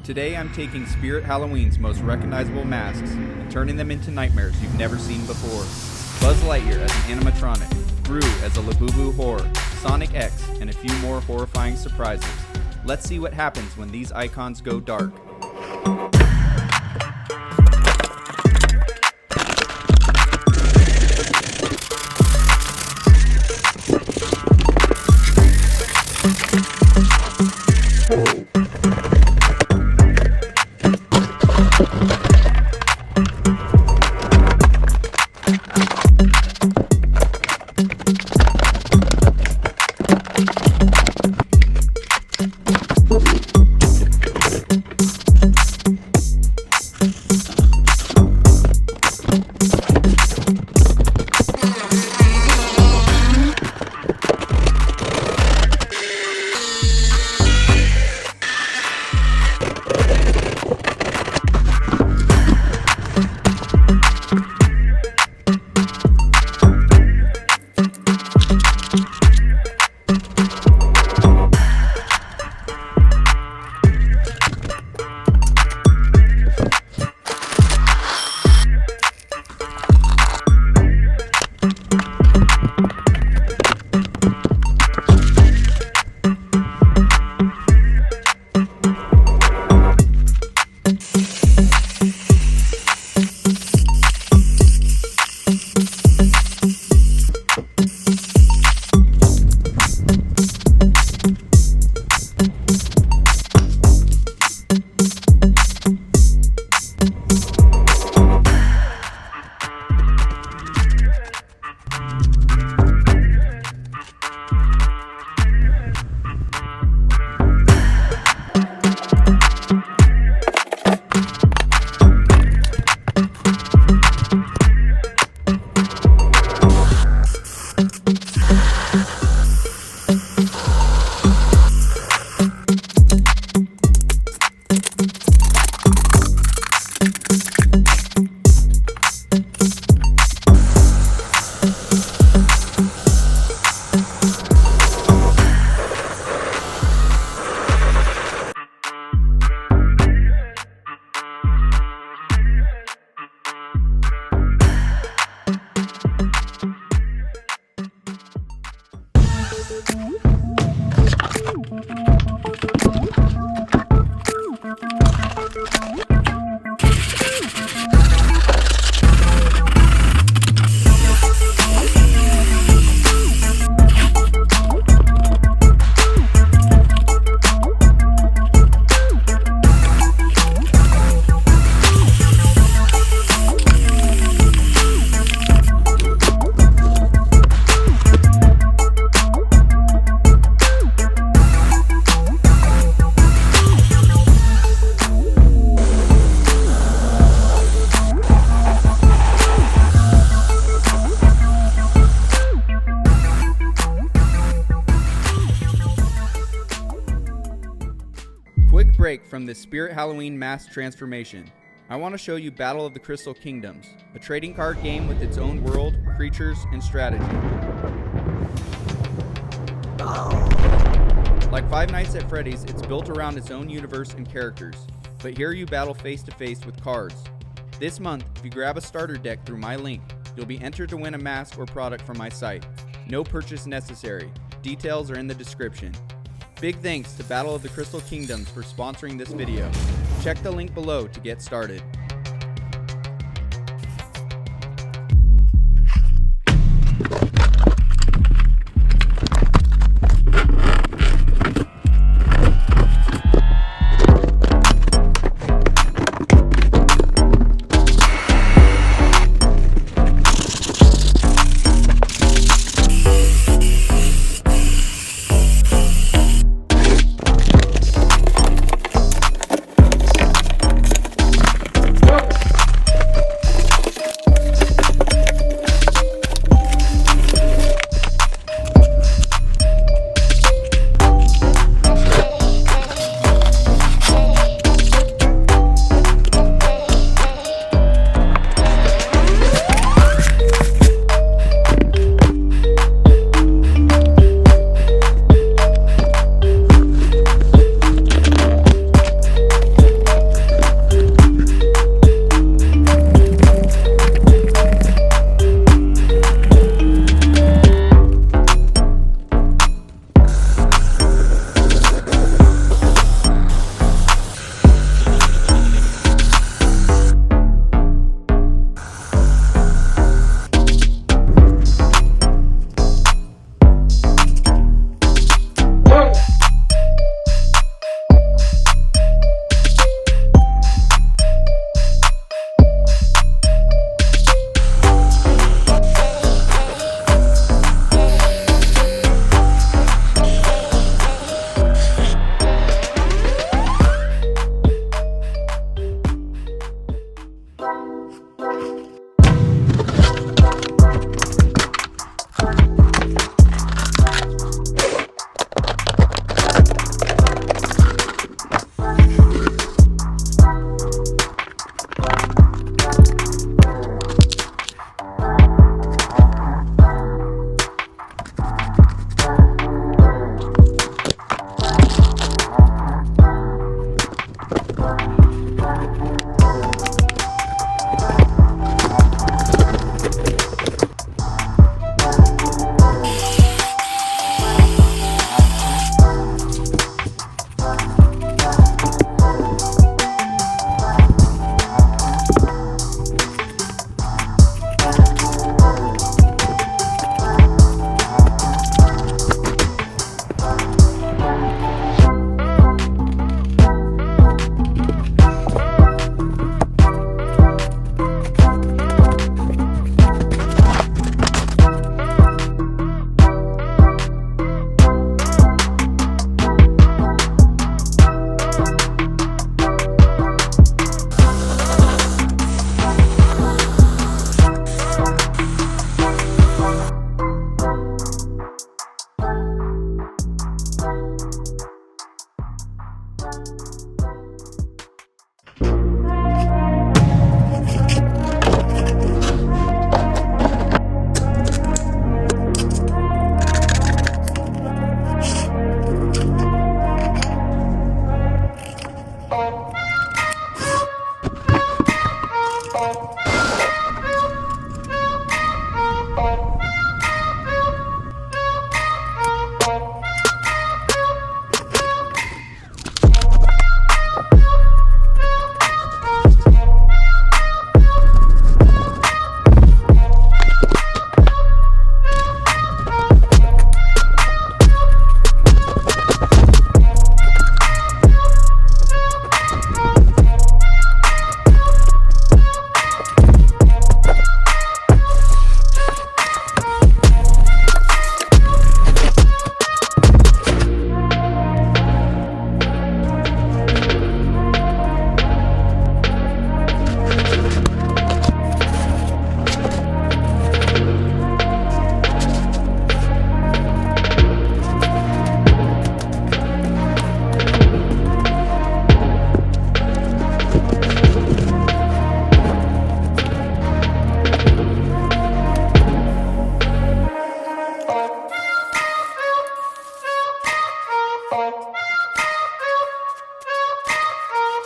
Today I'm taking Spirit Halloween's most recognizable masks and turning them into nightmares you've never seen before. Buzz Lightyear as an animatronic, Gru as a Labubu horror, Sonic.exe, and a few more horrifying surprises. Let's see what happens when these icons go dark. Quick break from this Spirit Halloween mask transformation. I want to show you Battle of the Crystal Kingdoms, a trading card game with its own world, creatures, and strategy. Like Five Nights at Freddy's, it's built around its own universe and characters, but here you battle face to face with cards. This month, if you grab a starter deck through my link, you'll be entered to win a mask or product from my site. No purchase necessary. Details are in the description. Big thanks to Battle of the Crystal Kingdoms for sponsoring this video. Check the link below to get started.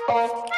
Bye.